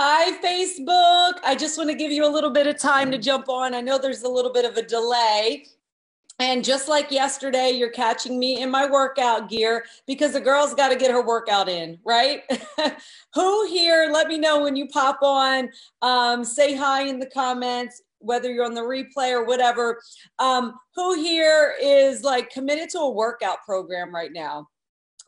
Hi, Facebook. I just want to give you a little bit of time to jump on. I know there's a little bit of a delay. And just like yesterday, you're catching me in my workout gear because the girl's got to get her workout in, right? Who here, let me know when you pop on, say hi in the comments, whether you're on the replay or whatever. Who here is like committed to a workout program right now?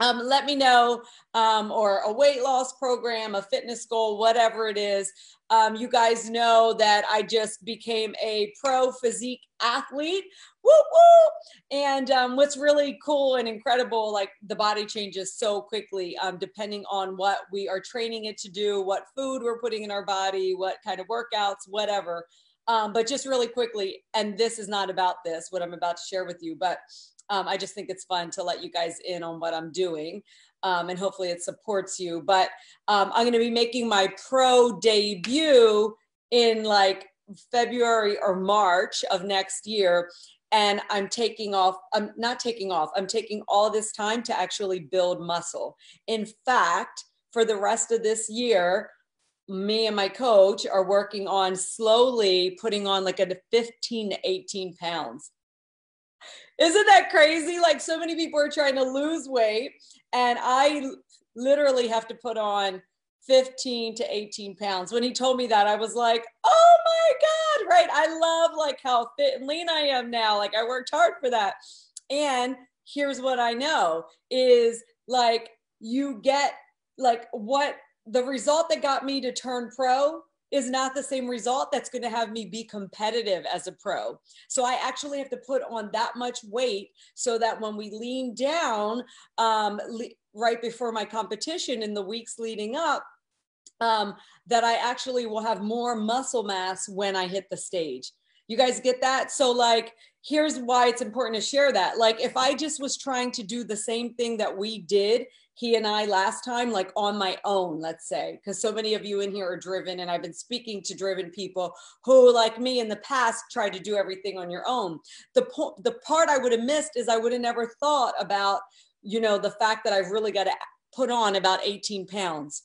Let me know, or a weight loss program, a fitness goal, whatever it is. You guys know that I just became a pro physique athlete. Woo woo! And what's really cool and incredible, like the body changes so quickly, depending on what we are training it to do, what food we're putting in our body, what kind of workouts, whatever. But just really quickly, and this is not about this, what I'm about to share with you, but I just think it's fun to let you guys in on what I'm doing, and hopefully it supports you. But I'm going to be making my pro debut in like February or March of next year. And I'm taking off. I'm not taking off. I'm taking all this time to actually build muscle. In fact, for the rest of this year, me and my coach are working on slowly putting on like a 15 to 18 pounds. Isn't that crazy? Like so many people are trying to lose weight and I literally have to put on 15 to 18 pounds. When he told me that, I was like, oh my God, right? I love like how fit and lean I am now. Like I worked hard for that. And here's what I know is like, you get like what the result that got me to turn pro is not the same result that's going to have me be competitive as a pro. So I actually have to put on that much weight so that when we lean down right before my competition in the weeks leading up, that I actually will have more muscle mass when I hit the stage. You guys get that? So like, here's why it's important to share that. Like if I just was trying to do the same thing that we did, he and I last time, like on my own, let's say, because so many of you in here are driven and I've been speaking to driven people who like me in the past tried to do everything on your own. The part I would have missed is I would have never thought about, you know, the fact that I've really got to put on about 18 pounds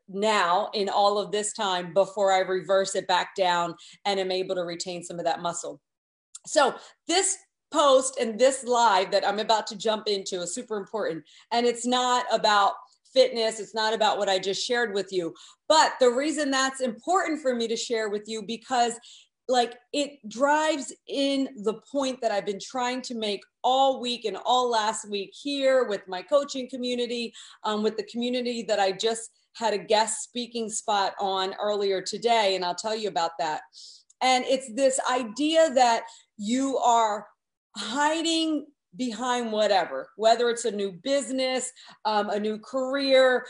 now in all of this time before I reverse it back down and am able to retain some of that muscle. So this post and this live that I'm about to jump into is super important. And it's not about fitness. It's not about what I just shared with you. But the reason that's important for me to share with you, because like it drives in the point that I've been trying to make all week and all last week here with my coaching community, with the community that I just had a guest speaking spot on earlier today. And I'll tell you about that. And it's this idea that you are hiding behind whatever, whether it's a new business, a new career,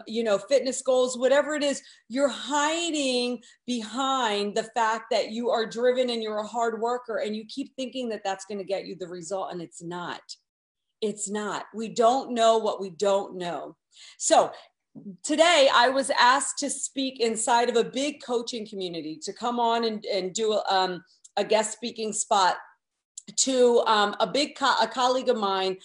you know, fitness goals, whatever it is, you're hiding behind the fact that you are driven and you're a hard worker and you keep thinking that that's going to get you the result. And it's not. It's not. We don't know what we don't know. So today I was asked to speak inside of a big coaching community, to come on and do a guest speaking spot to a colleague of mine.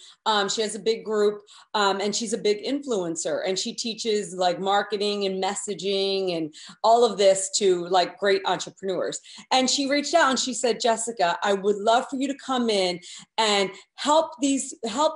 She has a big group and she's a big influencer and she teaches like marketing and messaging and all of this to like great entrepreneurs. And she reached out and she said, Jessica, I would love for you to come in and help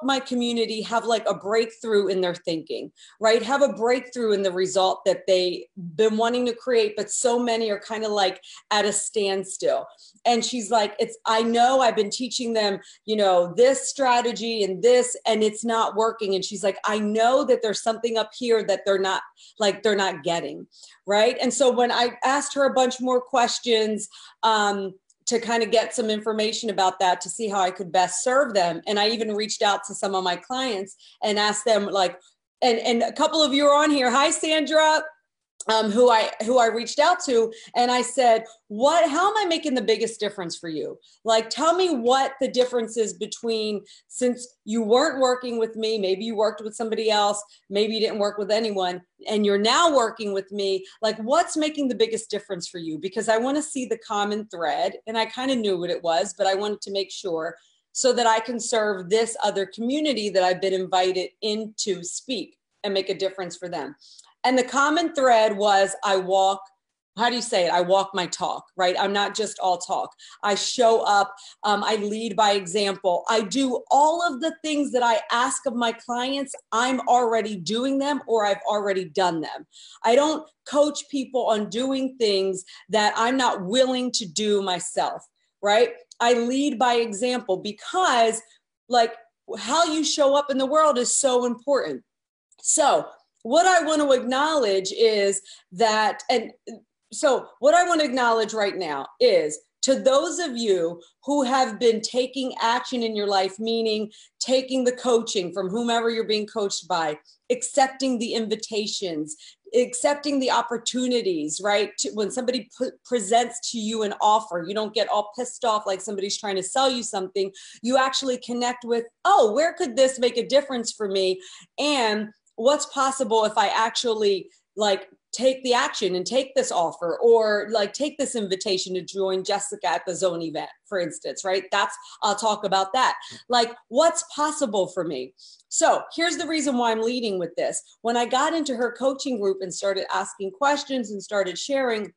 my community have like a breakthrough in their thinking, right? Have a breakthrough in the result that they've been wanting to create, but so many are kind of like at a standstill. And she's like, I know I've been teaching them, you know, this strategy and this, and it's not working. And she's like, I know that there's something up here that they're not getting. Right. And so when I asked her a bunch more questions, to kind of get some information about that, to see how I could best serve them. And I even reached out to some of my clients and asked them like, and a couple of you are on here. Hi, Sandra. Who I reached out to, and I said, how am I making the biggest difference for you? Like, tell me what the difference is between, since you weren't working with me, maybe you worked with somebody else, maybe you didn't work with anyone, and you're now working with me, like what's making the biggest difference for you? Because I want to see the common thread, and I kind of knew what it was, but I wanted to make sure so that I can serve this other community that I've been invited in to speak and make a difference for them. And the common thread was I walk, how do you say it? I walk my talk, right? I'm not just all talk. I show up. I lead by example. I do all of the things that I ask of my clients. I'm already doing them or I've already done them. I don't coach people on doing things that I'm not willing to do myself, right? I lead by example because like how you show up in the world is so important. So what I want to acknowledge is that, and so what I want to acknowledge right now is to those of you who have been taking action in your life, meaning taking the coaching from whomever you're being coached by, accepting the invitations, accepting the opportunities, right? When somebody presents to you an offer, you don't get all pissed off like somebody's trying to sell you something. You actually connect with, oh, where could this make a difference for me? And what's possible if I actually like take the action and take this offer or like take this invitation to join Jessica at the zone event, for instance, right? I'll talk about that. Like what's possible for me. So here's the reason why I'm leading with this. When I got into her coaching group and started asking questions and started sharing,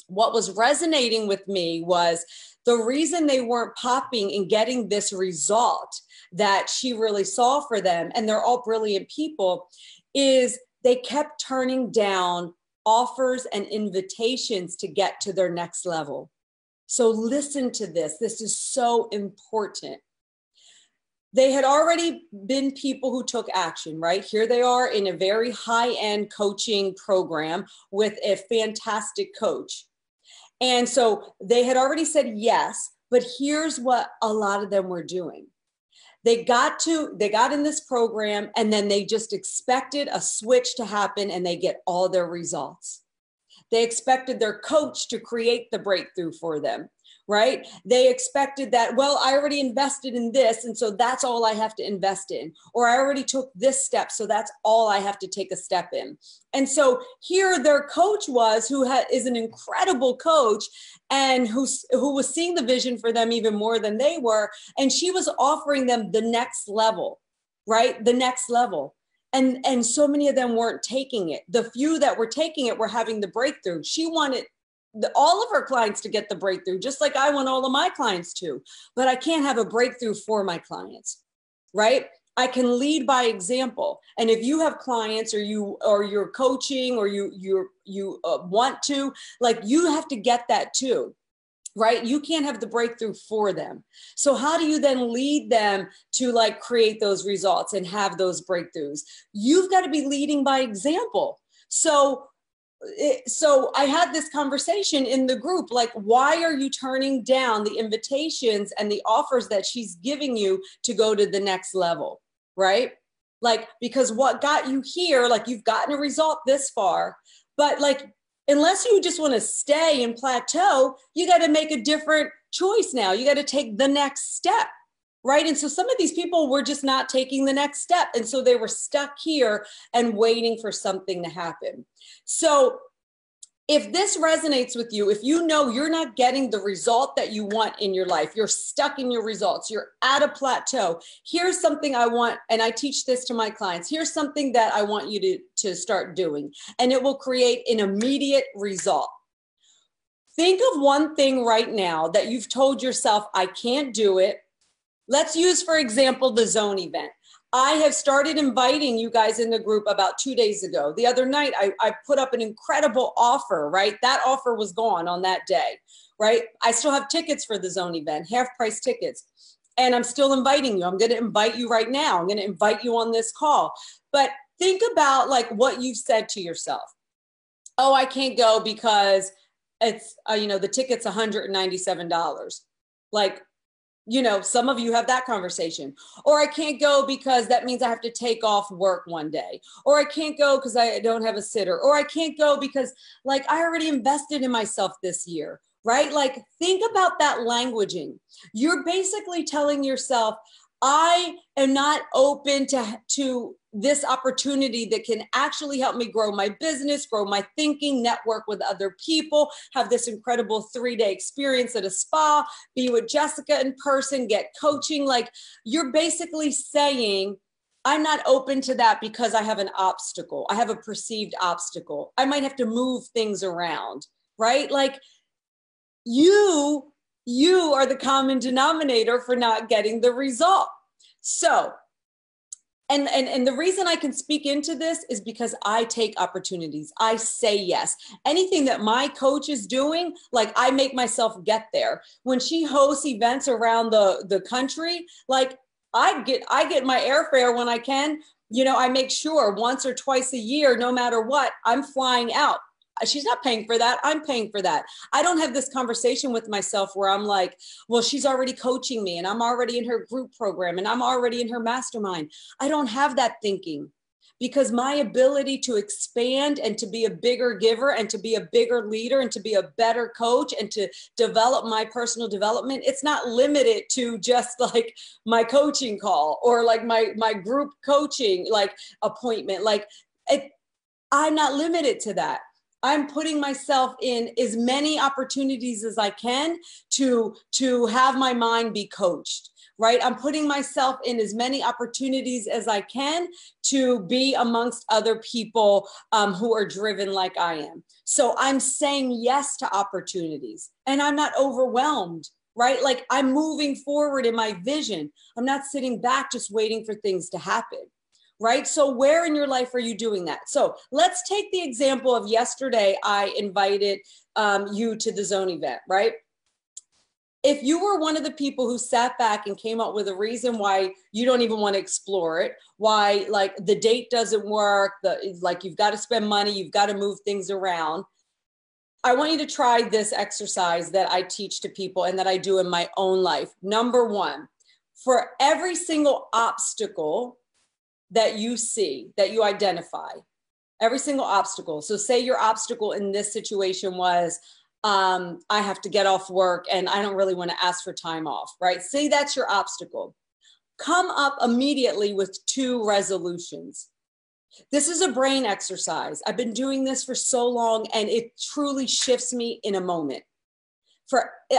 what was resonating with me was the reason they weren't popping and getting this result that she really saw for them, and they're all brilliant people, is they kept turning down offers and invitations to get to their next level. So listen to this. This is so important. They had already been people who took action, right? Here they are in a very high-end coaching program with a fantastic coach. And so they had already said yes, but here's what a lot of them were doing. They got in this program and then they just expected a switch to happen and they get all their results. They expected their coach to create the breakthrough for them, right? They expected that, well, I already invested in this, and so that's all I have to invest in. Or I already took this step, so that's all I have to take a step in. And so here their coach was, who is an incredible coach and who was seeing the vision for them even more than they were. And she was offering them the next level, right? The next level. And so many of them weren't taking it. The few that were taking it were having the breakthrough. She wanted all of her clients to get the breakthrough, just like I want all of my clients to, but I can't have a breakthrough for my clients, right? I can lead by example. And if you have clients or you're coaching or you want to, like, you have to get that too, right? You can't have the breakthrough for them. So how do you then lead them to like create those results and have those breakthroughs? You've got to be leading by example. So I had this conversation in the group, like, why are you turning down the invitations and the offers that she's giving you to go to the next level, right? Like, because what got you here, like you've gotten a result this far, but like, unless you just want to stay and plateau, you got to make a different choice now. You got to take the next step, right? And so some of these people were just not taking the next step. And so they were stuck here and waiting for something to happen. So if this resonates with you, if you know you're not getting the result that you want in your life, you're stuck in your results, you're at a plateau, here's something I want, and I teach this to my clients, here's something that I want you to start doing, and it will create an immediate result. Think of one thing right now that you've told yourself, I can't do it. Let's use, for example, the zone event. I have started inviting you guys in the group about 2 days ago. The other night, I put up an incredible offer, right? That offer was gone on that day, right? I still have tickets for the zone event, half price tickets. And I'm still inviting you. I'm going to invite you right now. I'm going to invite you on this call. But think about like what you've said to yourself. Oh, I can't go because it's, the ticket's $197. Like, some of you have that conversation. Or I can't go because that means I have to take off work one day. Or I can't go because I don't have a sitter. Or I can't go because like I already invested in myself this year, right? Like think about that languaging. You're basically telling yourself, I am not open to this opportunity that can actually help me grow my business, grow my thinking, network with other people, have this incredible 3-day experience at a spa, be with Jessica in person, get coaching. Like you're basically saying, I'm not open to that because I have an obstacle. I have a perceived obstacle. I might have to move things around, right? Like you are the common denominator for not getting the result. So, and the reason I can speak into this is because I take opportunities. I say yes. Anything that my coach is doing, like I make myself get there. When she hosts events around the country, like I get my airfare when I can. You know, I make sure once or twice a year, no matter what, I'm flying out. She's not paying for that. I'm paying for that. I don't have this conversation with myself where I'm like, well, she's already coaching me and I'm already in her group program and I'm already in her mastermind. I don't have that thinking because my ability to expand and to be a bigger giver and to be a bigger leader and to be a better coach and to develop my personal development, it's not limited to just like my coaching call or like my group coaching like appointment. Like I'm not limited to that. I'm putting myself in as many opportunities as I can to have my mind be coached, right? I'm putting myself in as many opportunities as I can to be amongst other people who are driven like I am. So I'm saying yes to opportunities and I'm not overwhelmed, right? Like I'm moving forward in my vision. I'm not sitting back just waiting for things to happen. Right? So where in your life are you doing that? So let's take the example of yesterday. I invited you to the zone event, right? If you were one of the people who sat back and came up with a reason why you don't even want to explore it, why like the date doesn't work, like you've got to spend money, you've got to move things around. I want you to try this exercise that I teach to people and that I do in my own life. Number one, for every single obstacle that you see, that you identify, every single obstacle. So say your obstacle in this situation was, I have to get off work and I don't really want to ask for time off, right? Say that's your obstacle. Come up immediately with 2 resolutions. This is a brain exercise. I've been doing this for so long and it truly shifts me in a moment.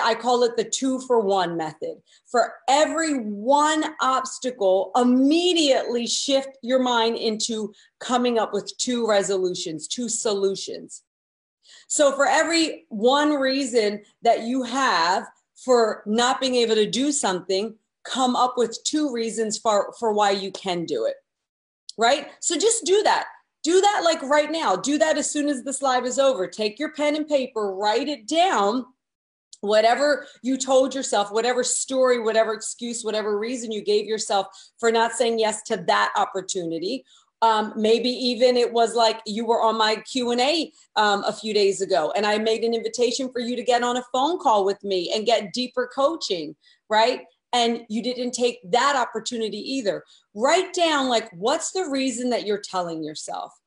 I call it the 2-for-1 method. For every one obstacle, immediately shift your mind into coming up with 2 resolutions, 2 solutions. So for every one reason that you have for not being able to do something, come up with 2 reasons for why you can do it, right? So just do that. Do that like right now. Do that as soon as this live is over. Take your pen and paper, write it down. Whatever you told yourself, whatever story, whatever excuse, whatever reason you gave yourself for not saying yes to that opportunity. Maybe even it was like you were on my Q&A a few days ago and I made an invitation for you to get on a phone call with me and get deeper coaching, right? And you didn't take that opportunity either. Write down like, what's the reason that you're telling yourself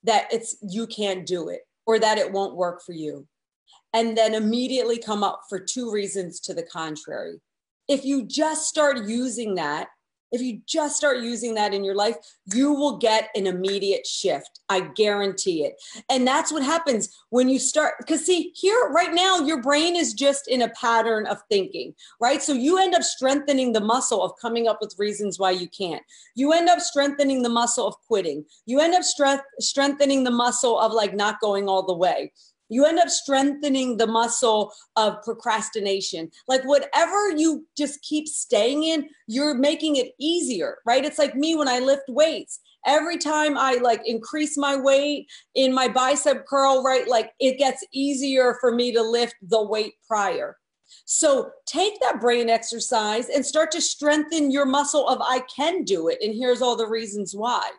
that you can't do it or that it won't work for you? And then immediately come up for 2 reasons to the contrary. If you just start using that, in your life, you will get an immediate shift. I guarantee it. And that's what happens when you start, because see, here right now, your brain is just in a pattern of thinking, right? So you end up strengthening the muscle of coming up with reasons why you can't. You end up strengthening the muscle of quitting. You end up strengthening the muscle of like not going all the way. You end up strengthening the muscle of procrastination. Like whatever you just keep staying in, you're making it easier, right? It's like me when I lift weights. Every time I like increase my weight in my bicep curl, right? Like it gets easier for me to lift the weight prior. So take that brain exercise and start to strengthen your muscle of I can do it. And here's all the reasons why.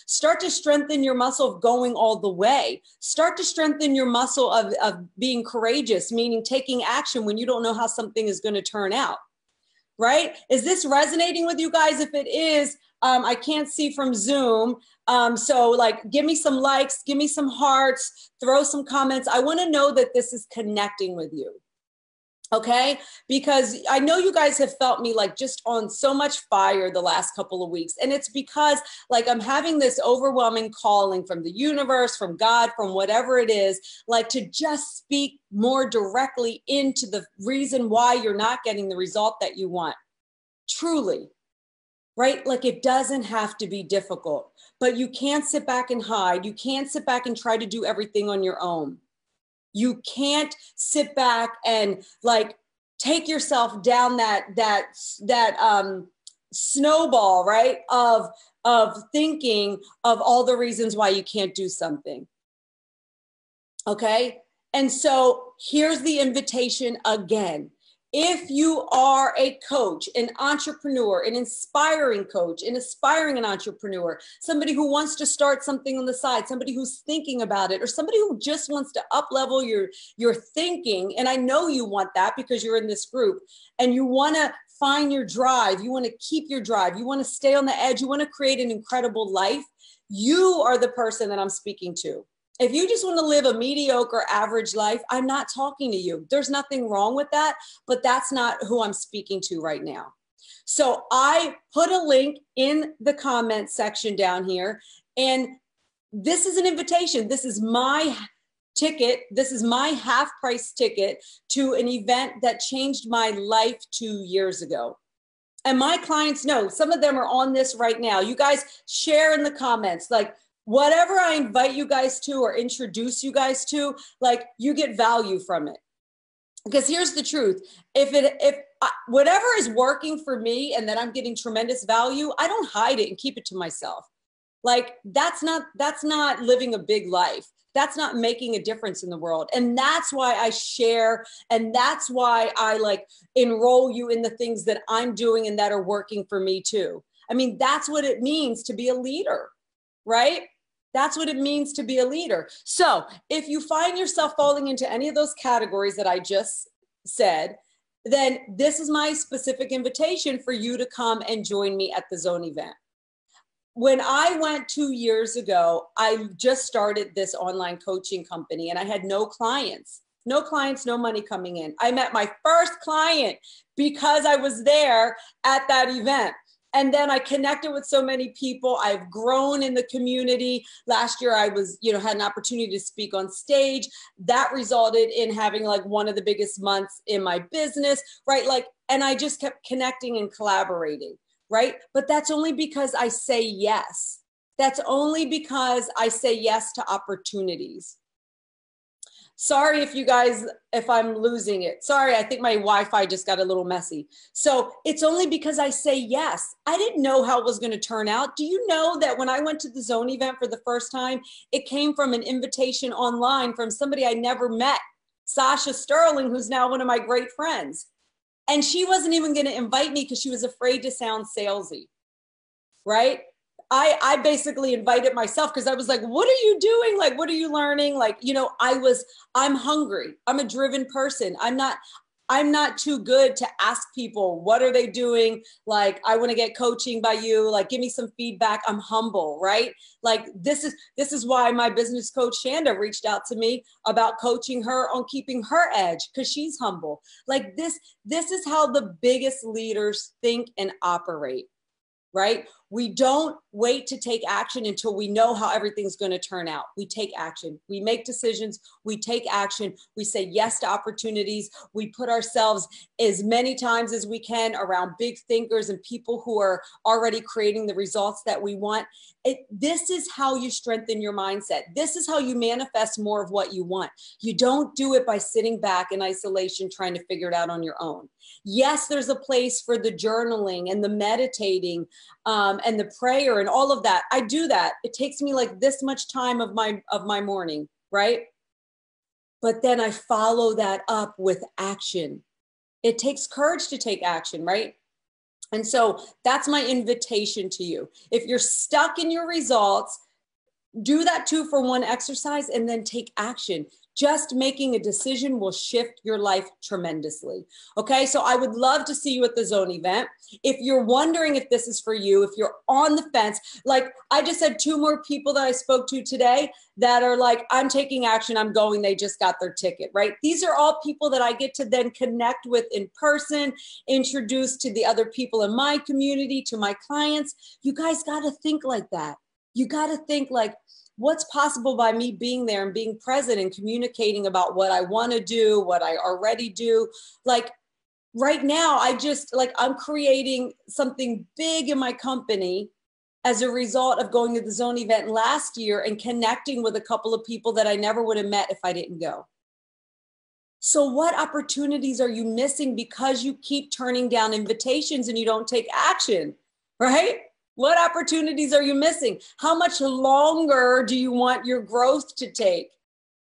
Start to strengthen your muscle of going all the way. Start to strengthen your muscle of being courageous, meaning taking action when you don't know how something is going to turn out, right? Is this resonating with you guys? If it is, I can't see from Zoom. So like, give me some likes, give me some hearts, throw some comments. I want to know that this is connecting with you. Okay, because I know you guys have felt me like just on so much fire the last couple of weeks. And it's because like I'm having this overwhelming calling from the universe, from God, from whatever it is, like to just speak more directly into the reason why you're not getting the result that you want. Truly. right? Like it doesn't have to be difficult, but you can't sit back and hide. You can't sit back and try to do everything on your own. You can't sit back and like take yourself down that snowball, right? Of thinking of all the reasons why you can't do something. Okay. And so here's the invitation again. If you are a coach, an entrepreneur, an inspiring coach, an aspiring entrepreneur, somebody who wants to start something on the side, somebody who's thinking about it, or somebody who just wants to up level your thinking, and I know you want that because you're in this group, and you want to find your drive, you want to keep your drive, you want to stay on the edge, you want to create an incredible life, you are the person that I'm speaking to. If you just want to live a mediocre average life, I'm not talking to you. There's nothing wrong with that, but that's not who I'm speaking to right now. So I put a link in the comment section down here, and this is an invitation. This is my ticket. This is my half price ticket to an event that changed my life 2 years ago. And my clients know, some of them are on this right now. You guys share in the comments, like, whatever I invite you guys to or introduce you guys to, like you get value from it. Because here's the truth. Whatever is working for me and that I'm getting tremendous value, I don't hide it and keep it to myself. Like that's not living a big life. That's not making a difference in the world. And that's why I share. And that's why I like enroll you in the things that I'm doing and that are working for me too. I mean, that's what it means to be a leader, right? That's what it means to be a leader. So if you find yourself falling into any of those categories that I just said, then this is my specific invitation for you to come and join me at the Zone event. When I went 2 years ago, I just started this online coaching company and I had no clients, no money coming in. I met my first client because I was there at that event. And then I connected with so many people. I've grown in the community. Last year I was, had an opportunity to speak on stage. That resulted in having like one of the biggest months in my business, right? Like, and I just kept connecting and collaborating, right? But that's only because I say yes. That's only because I say yes to opportunities. Sorry if I'm losing it. Sorry, I think my Wi-Fi just got a little messy. So it's only because I say yes. I didn't know how it was going to turn out. Do you know that when I went to the Zone event for the first time, it came from an invitation online from somebody I never met, Sasha Sterling, who's now one of my great friends. And she wasn't even going to invite me because she was afraid to sound salesy, right? I basically invited myself because I was like, what are you doing? Like, what are you learning? Like, I'm hungry. I'm a driven person. I'm not too good to ask people, what are they doing? Like, I want to get coaching by you. Like, give me some feedback. I'm humble, right? Like, this is why my business coach, Shanda, reached out to me about coaching her on keeping her edge because she's humble. Like this is how the biggest leaders think and operate, right? We don't wait to take action until we know how everything's going to turn out. We take action. We make decisions. We take action. We say yes to opportunities. We put ourselves as many times as we can around big thinkers and people who are already creating the results that we want. This is how you strengthen your mindset. This is how you manifest more of what you want. You don't do it by sitting back in isolation trying to figure it out on your own. Yes, there's a place for the journaling and the meditating and the prayer and all of that. I do that. It takes me like this much time of my morning, right? But then I follow that up with action. It takes courage to take action, right? And so that's my invitation to you. If you're stuck in your results, do that 2-for-1 exercise and then take action. Just making a decision will shift your life tremendously. Okay, so I would love to see you at the Zone event. If you're wondering if this is for you, if you're on the fence, like I just had 2 more people that I spoke to today that are like, I'm taking action, I'm going, they just got their ticket, right? These are all people that I get to then connect with in person, introduce to the other people in my community, to my clients. You guys got to think like that. You got to think like, what's possible by me being there and being present and communicating about what I want to do, what I already do. Like, right now, I just like, I'm creating something big in my company as a result of going to the zone event last year and connecting with a couple of people that I never would have met if I didn't go. So what opportunities are you missing because you keep turning down invitations and you don't take action, right? What opportunities are you missing? How much longer do you want your growth to take,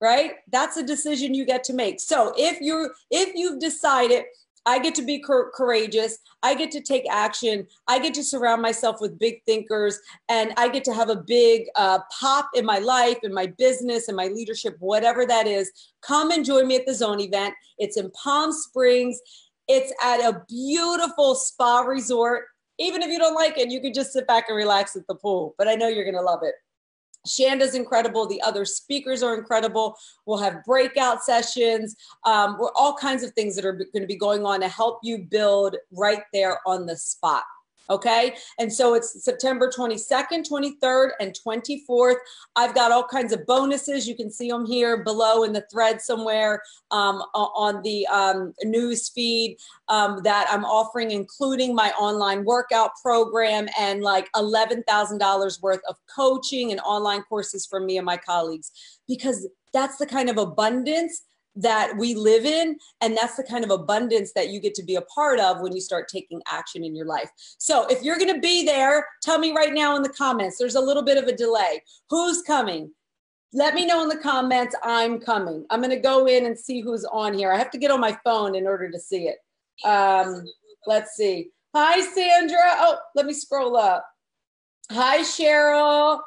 right? That's a decision you get to make. So if you've decided, I get to be courageous, I get to take action, I get to surround myself with big thinkers, and I get to have a big pop in my life, in my business, in my leadership, whatever that is, come and join me at the Zone event. It's in Palm Springs. It's at a beautiful spa resort. Even if you don't like it, you can just sit back and relax at the pool, but I know you're going to love it. Shanda's incredible. The other speakers are incredible. We'll have breakout sessions. All kinds of things that are going to be going on to help you build right there on the spot. Okay. And so it's September 22nd, 23rd, and 24th. I've got all kinds of bonuses. You can see them here below in the thread somewhere on the news feed that I'm offering, including my online workout program and like $11,000 worth of coaching and online courses from me and my colleagues, because that's the kind of abundance that we live in. And that's the kind of abundance that you get to be a part of when you start taking action in your life. So if you're going to be there, tell me right now in the comments. There's a little bit of a delay. Who's coming? Let me know in the comments. I'm coming. I'm going to go in and see who's on here. I have to get on my phone in order to see it. Let's see. Hi, Sandra. Oh, let me scroll up. Hi, Cheryl.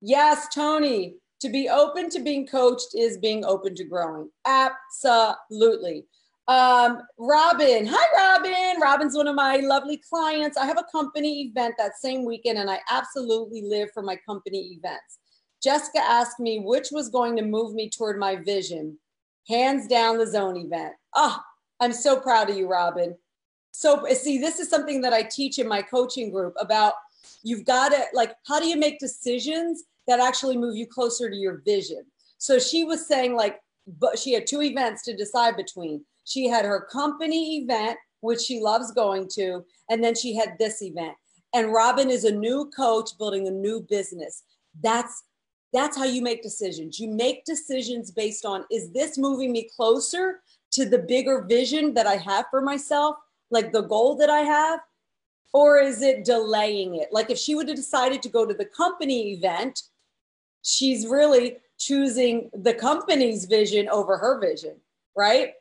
Yes, Tony. To be open to being coached is being open to growing. Absolutely. Robin. Hi, Robin. Robin's one of my lovely clients. I have a company event that same weekend, and I absolutely live for my company events. Jessica asked me which was going to move me toward my vision. Hands down, the Zone event. Oh, I'm so proud of you, Robin. So see, this is something that I teach in my coaching group about. You've got to, like, how do you make decisions that actually move you closer to your vision? So she was saying, like, but she had two events to decide between. She had her company event, which she loves going to, and then she had this event. And Robin is a new coach building a new business. That's how you make decisions. You make decisions based on, is this moving me closer to the bigger vision that I have for myself, like the goal that I have? Or is it delaying it? Like if she would have decided to go to the company event, she's really choosing the company's vision over her vision, right?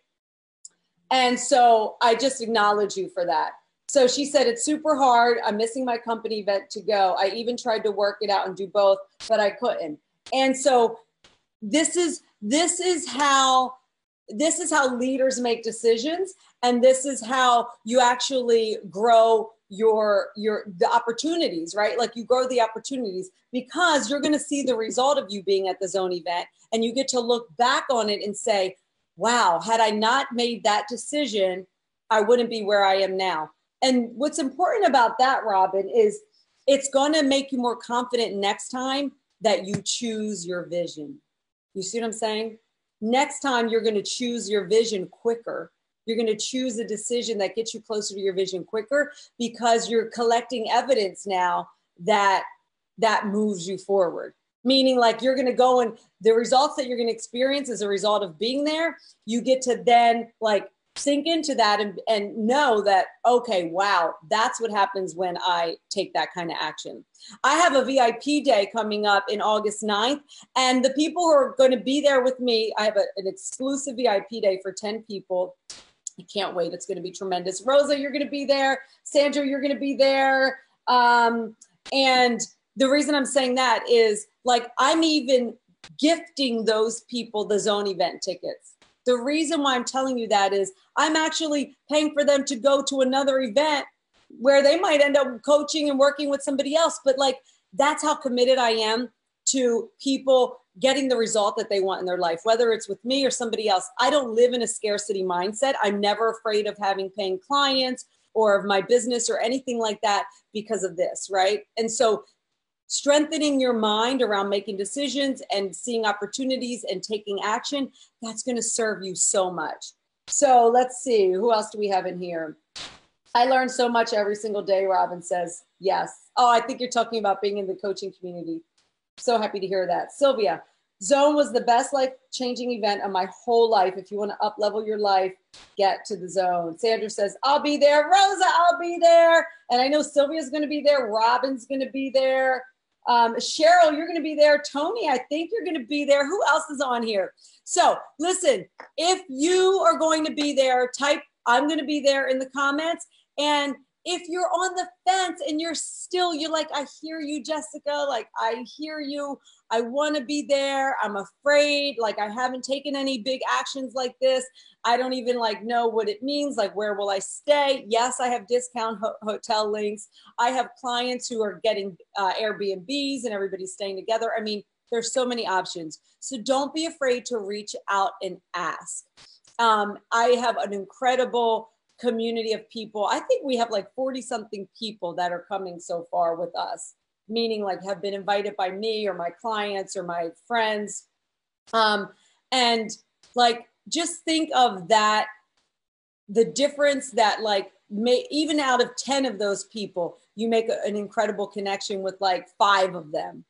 And so I just acknowledge you for that. So she said, it's super hard. I'm missing my company event to go. I even tried to work it out and do both, but I couldn't. And so this is how leaders make decisions. And this is how you actually grow the opportunities, right? Like you grow the opportunities because you're going to see the result of you being at the Zone event, and you get to look back on it and say, wow, had I not made that decision, I wouldn't be where I am now. And what's important about that, Robin, is it's going to make you more confident next time that you choose your vision. You see what I'm saying? Next time you're going to choose your vision quicker. You're going to choose a decision that gets you closer to your vision quicker because you're collecting evidence now that moves you forward. Meaning like you're going to go and the results that you're going to experience as a result of being there, you get to then like sink into that and know that, okay, wow, that's what happens when I take that kind of action. I have a VIP day coming up in August 9th, and the people who are going to be there with me, I have an exclusive VIP day for 10 people. I can't wait. It's going to be tremendous. Rosa, you're going to be there. Sandra, you're going to be there. And the reason I'm saying that is like, I'm even gifting those people the Zone event tickets. The reason why I'm telling you that is I'm actually paying for them to go to another event where they might end up coaching and working with somebody else. But like, that's how committed I am to people getting the result that they want in their life, whether it's with me or somebody else. I don't live in a scarcity mindset. I'm never afraid of having paying clients or of my business or anything like that because of this, right? And so strengthening your mind around making decisions and seeing opportunities and taking action, that's going to serve you so much. So let's see, who else do we have in here? I learn so much every single day, Robin says. Yes. Oh, I think you're talking about being in the coaching community. So happy to hear that. Sylvia, Zone was the best life-changing event of my whole life. If you want to up-level your life, get to the Zone. Sandra says, I'll be there. Rosa, I'll be there. And I know Sylvia's going to be there. Robin's going to be there. Cheryl, you're going to be there. Tony, I think you're going to be there. Who else is on here? So listen, if you are going to be there, type I'm going to be there in the comments. And if you're on the fence and you're like, I hear you, Jessica, like I hear you, I want to be there, I'm afraid, like I haven't taken any big actions like this, I don't even like know what it means, like where will I stay? Yes, I have discount hotel links. I have clients who are getting Airbnbs and everybody's staying together. I mean, there's so many options. So don't be afraid to reach out and ask. I have an incredible community of people. I think we have like 40 something people that are coming so far with us, meaning like have been invited by me or my clients or my friends. And like, just think of that, the difference that like even out of 10 of those people, you make an incredible connection with like 5 of them.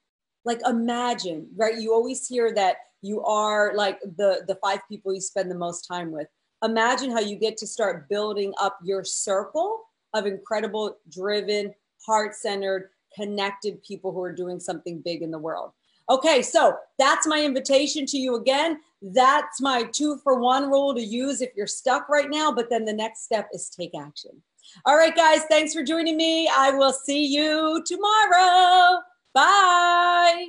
Like imagine, right? You always hear that you are like the 5 people you spend the most time with. Imagine how you get to start building up your circle of incredible, driven, heart-centered, connected people who are doing something big in the world. Okay, so that's my invitation to you again. That's my 2-for-1 rule to use if you're stuck right now, but then the next step is take action. All right, guys, thanks for joining me. I will see you tomorrow. Bye.